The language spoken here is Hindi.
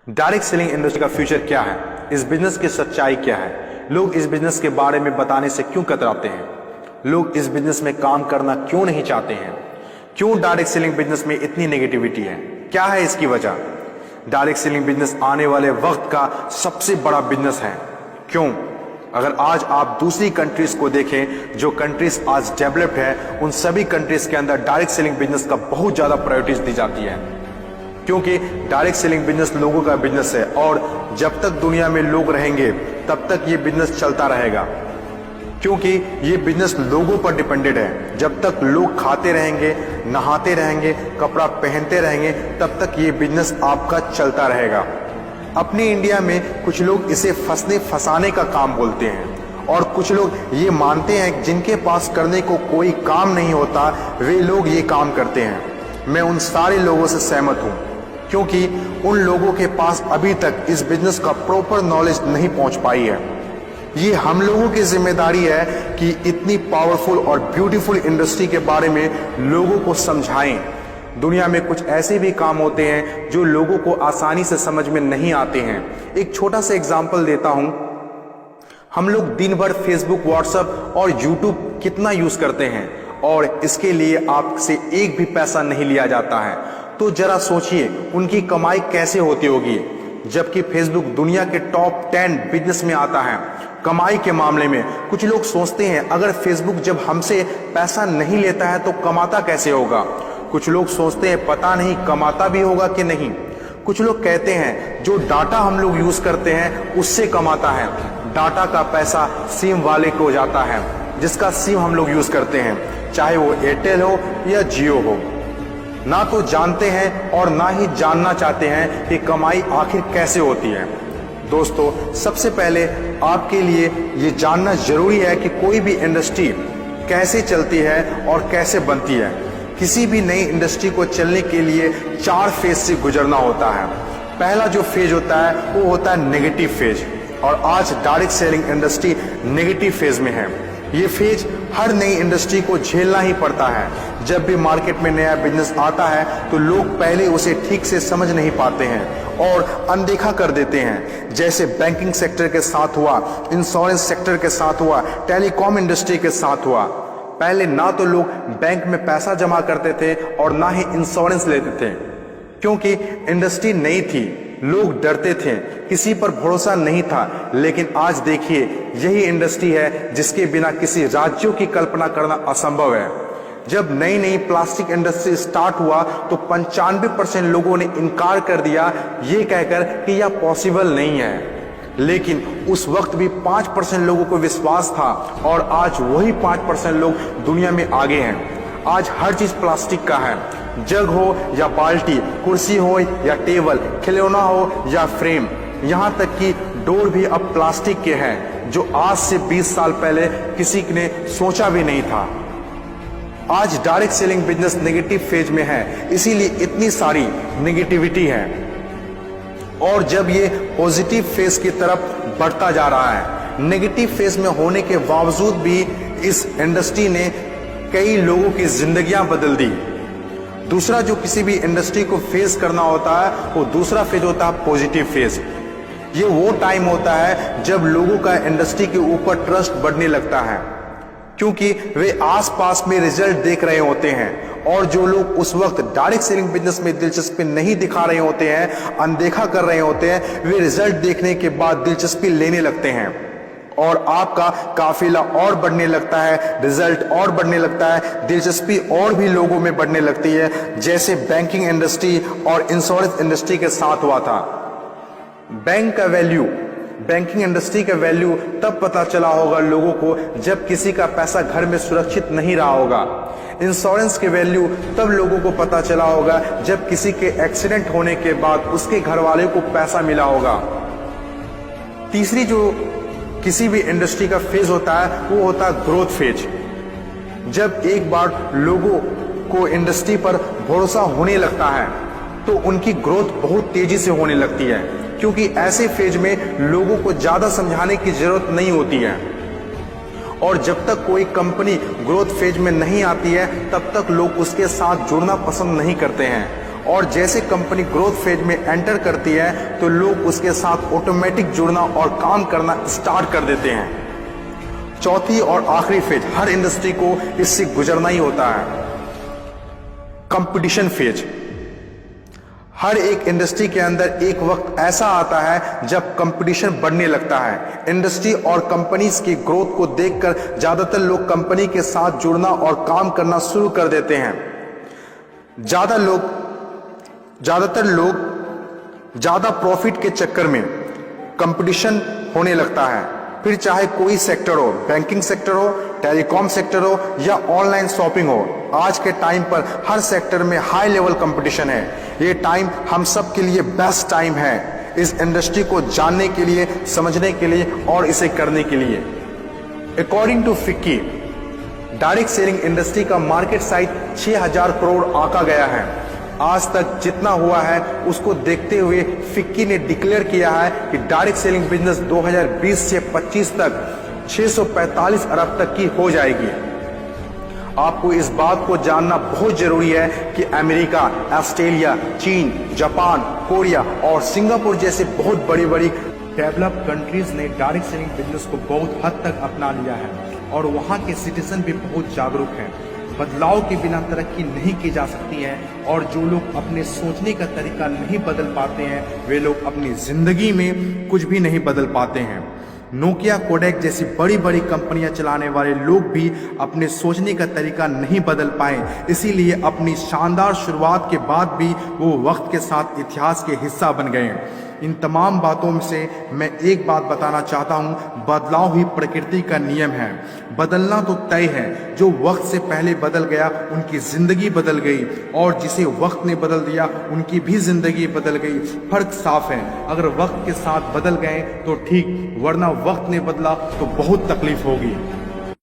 डायरेक्ट सेलिंग इंडस्ट्री का फ्यूचर क्या है, इस बिजनेस की सच्चाई क्या है, लोग इस बिजनेस के बारे में बताने से क्यों कतराते हैं, लोग इस बिजनेस में काम करना क्यों नहीं चाहते हैं, क्यों डायरेक्ट सेलिंग बिजनेस में इतनी नेगेटिविटी है, क्या है इसकी वजह। डायरेक्ट सेलिंग बिजनेस आने वाले वक्त का सबसे बड़ा बिजनेस है। क्यों? अगर आज आप दूसरी कंट्रीज को देखें, जो कंट्रीज आज डेवलप्ड है, उन सभी कंट्रीज के अंदर डायरेक्ट सेलिंग बिजनेस का बहुत ज्यादा प्रायोरिटीज दी जाती है, क्योंकि डायरेक्ट सेलिंग बिजनेस लोगों का बिजनेस है और जब तक दुनिया में लोग रहेंगे तब तक ये बिजनेस चलता रहेगा, क्योंकि ये बिजनेस लोगों पर डिपेंडेड है। जब तक लोग खाते रहेंगे, नहाते रहेंगे, कपड़ा पहनते रहेंगे, तब तक ये बिजनेस आपका चलता रहेगा। अपने इंडिया में कुछ लोग इसे फंसने फंसाने का काम बोलते हैं और कुछ लोग ये मानते हैं जिनके पास करने को कोई काम नहीं होता वे लोग ये काम करते हैं। मैं उन सारे लोगों से सहमत हूं, क्योंकि उन लोगों के पास अभी तक इस बिजनेस का प्रॉपर नॉलेज नहीं पहुंच पाई है। ये हम लोगों की जिम्मेदारी है कि इतनी पावरफुल और ब्यूटीफुल इंडस्ट्री के बारे में लोगों को समझाएं। दुनिया में कुछ ऐसे भी काम होते हैं जो लोगों को आसानी से समझ में नहीं आते हैं। एक छोटा सा एग्जांपल देता हूं। हम लोग दिन भर फेसबुक, व्हाट्सएप और यूट्यूब कितना यूज करते हैं और इसके लिए आपसे एक भी पैसा नहीं लिया जाता है। तो जरा सोचिए उनकी कमाई कैसे होती होगी, जबकि फेसबुक दुनिया के टॉप 10 बिजनेस में आता है कमाई के मामले में। कुछ लोग सोचते हैं अगर फेसबुक जब हमसे पैसा नहीं लेता है तो कमाता कैसे होगा। कुछ लोग सोचते हैं पता नहीं कमाता भी होगा कि नहीं। कुछ लोग कहते हैं जो डाटा हम लोग यूज करते हैं उससे कमाता है। डाटा का पैसा सिम वाले को जाता है, जिसका सिम हम लोग यूज करते हैं, चाहे वो एयरटेल हो या जियो हो। ना तो जानते हैं और ना ही जानना चाहते हैं कि कमाई आखिर कैसे होती है। दोस्तों, सबसे पहले आपके लिए ये जानना जरूरी है कि कोई भी इंडस्ट्री कैसे चलती है और कैसे बनती है। किसी भी नई इंडस्ट्री को चलने के लिए 4 फेज से गुजरना होता है। पहला जो फेज होता है वो होता है नेगेटिव फेज, और आज direct selling industry negative phase में है। ये फेज हर नई इंडस्ट्री को झेलना ही पड़ता है। जब भी मार्केट में नया बिजनेस आता है तो लोग पहले उसे ठीक से समझ नहीं पाते हैं और अनदेखा कर देते हैं। जैसे बैंकिंग सेक्टर के साथ हुआ, इंश्योरेंस सेक्टर के साथ हुआ, टेलीकॉम इंडस्ट्री के साथ हुआ। पहले ना तो लोग बैंक में पैसा जमा करते थे और ना ही इंश्योरेंस लेते थे, क्योंकि इंडस्ट्री नई थी, लोग डरते थे, किसी पर भरोसा नहीं था। लेकिन आज देखिए, यही इंडस्ट्री है जिसके बिना किसी राज्यों की कल्पना करना असंभव है। जब नई नई प्लास्टिक इंडस्ट्री स्टार्ट हुआ तो 95% लोगों ने इनकार कर दिया, ये कहकर कि यह पॉसिबल नहीं है। लेकिन उस वक्त भी 5% लोगों को विश्वास था और आज वही 5% लोग दुनिया में आगे हैं। आज हर चीज प्लास्टिक का है, जग हो या बाल्टी, कुर्सी हो या टेबल, खिलौना हो या फ्रेम, यहाँ तक कि डोर भी अब प्लास्टिक के हैं, जो आज से 20 साल पहले किसी ने सोचा भी नहीं था। आज direct selling business negative phase में है, इसीलिए इतनी सारी नेगेटिविटी है। और जब ये पॉजिटिव फेज की तरफ बढ़ता जा रहा है, नेगेटिव फेज में होने के बावजूद भी इस इंडस्ट्री ने कई लोगों की जिंदगियां बदल दी। दूसरा जो किसी भी इंडस्ट्री को फेस करना होता है वो दूसरा फेज होता है पॉजिटिव फेज। ये वो टाइम होता है जब लोगों का इंडस्ट्री के ऊपर ट्रस्ट बढ़ने लगता है, क्योंकि वे आसपास में रिजल्ट देख रहे होते हैं। और जो लोग उस वक्त डायरेक्ट सेलिंग बिजनेस में दिलचस्पी नहीं दिखा रहे होते हैं, अनदेखा कर रहे होते हैं, वे रिजल्ट देखने के बाद दिलचस्पी लेने लगते हैं और आपका काफिला और बढ़ने लगता है, रिजल्ट और बढ़ने लगता है, दिलचस्पी और भी लोगों में बढ़ने लगती है। जैसे बैंकिंग इंडस्ट्री और इंश्योरेंस इंडस्ट्री के साथ हुआ था। बैंकिंग इंडस्ट्री का वैल्यू तब पता चला होगा लोगों को जब किसी का पैसा घर में सुरक्षित नहीं रहा होगा। इंश्योरेंस के वैल्यू तब लोगों को पता चला होगा जब किसी के एक्सीडेंट होने के बाद उसके घर वाले को पैसा मिला होगा। तीसरी जो किसी भी इंडस्ट्री का फेज होता है वो होता है ग्रोथ फेज। जब एक बार लोगों को इंडस्ट्री पर भरोसा होने लगता है तो उनकी ग्रोथ बहुत तेजी से होने लगती है, क्योंकि ऐसे फेज में लोगों को ज्यादा समझाने की जरूरत नहीं होती है। और जब तक कोई कंपनी ग्रोथ फेज में नहीं आती है तब तक लोग उसके साथ जुड़ना पसंद नहीं करते हैं और जैसे कंपनी ग्रोथ फेज में एंटर करती है तो लोग उसके साथ ऑटोमेटिक जुड़ना और काम करना स्टार्ट कर देते हैं। चौथी और आखिरी फेज, हर इंडस्ट्री को इससे गुजरना ही होता है, कंपटीशन फेज। हर एक इंडस्ट्री के अंदर एक वक्त ऐसा आता है जब कंपटीशन बढ़ने लगता है। इंडस्ट्री और कंपनीज की ग्रोथ को देखकर ज्यादातर लोग कंपनी के साथ जुड़ना और काम करना शुरू कर देते हैं। ज्यादातर लोग ज्यादा प्रॉफिट के चक्कर में कंपटीशन होने लगता है, फिर चाहे कोई सेक्टर हो, बैंकिंग सेक्टर हो, टेलीकॉम सेक्टर हो या ऑनलाइन शॉपिंग हो। आज के टाइम पर हर सेक्टर में हाई लेवल कंपटीशन है। ये टाइम हम सब के लिए बेस्ट टाइम है इस इंडस्ट्री को जानने के लिए, समझने के लिए और इसे करने के लिए। According to FICCI, direct selling industry का मार्केट साइज 6000 करोड़ आंका गया है। आज तक जितना हुआ है उसको देखते हुए फिक्की ने डिक्लेयर किया है कि डायरेक्ट सेलिंग बिजनेस 2020 से 25 तक 645 अरब तक की हो जाएगी। आपको इस बात को जानना बहुत जरूरी है कि अमेरिका, ऑस्ट्रेलिया, चीन, जापान, कोरिया और सिंगापुर जैसे बहुत बड़ी बड़ी डेवलप्ड कंट्रीज ने डायरेक्ट सेलिंग बिजनेस को बहुत हद तक अपना लिया है और वहां के सिटीजन भी बहुत जागरूक हैं। बदलाव के बिना तरक्की नहीं की जा सकती है और जो लोग अपने सोचने का तरीका नहीं बदल पाते हैं वे लोग अपनी जिंदगी में कुछ भी नहीं बदल पाते हैं। नोकिया, कोडेक जैसी बड़ी बड़ी कंपनियां चलाने वाले लोग भी अपने सोचने का तरीका नहीं बदल पाए, इसीलिए अपनी शानदार शुरुआत के बाद भी वो वक्त के साथ इतिहास के हिस्सा बन गए। इन तमाम बातों में से मैं एक बात बताना चाहता हूं, बदलाव ही प्रकृति का नियम है। बदलना तो तय है, जो वक्त से पहले बदल गया उनकी जिंदगी बदल गई और जिसे वक्त ने बदल दिया उनकी भी जिंदगी बदल गई। फर्क साफ है, अगर वक्त के साथ बदल गए तो ठीक, वरना वक्त ने बदला तो बहुत तकलीफ होगी।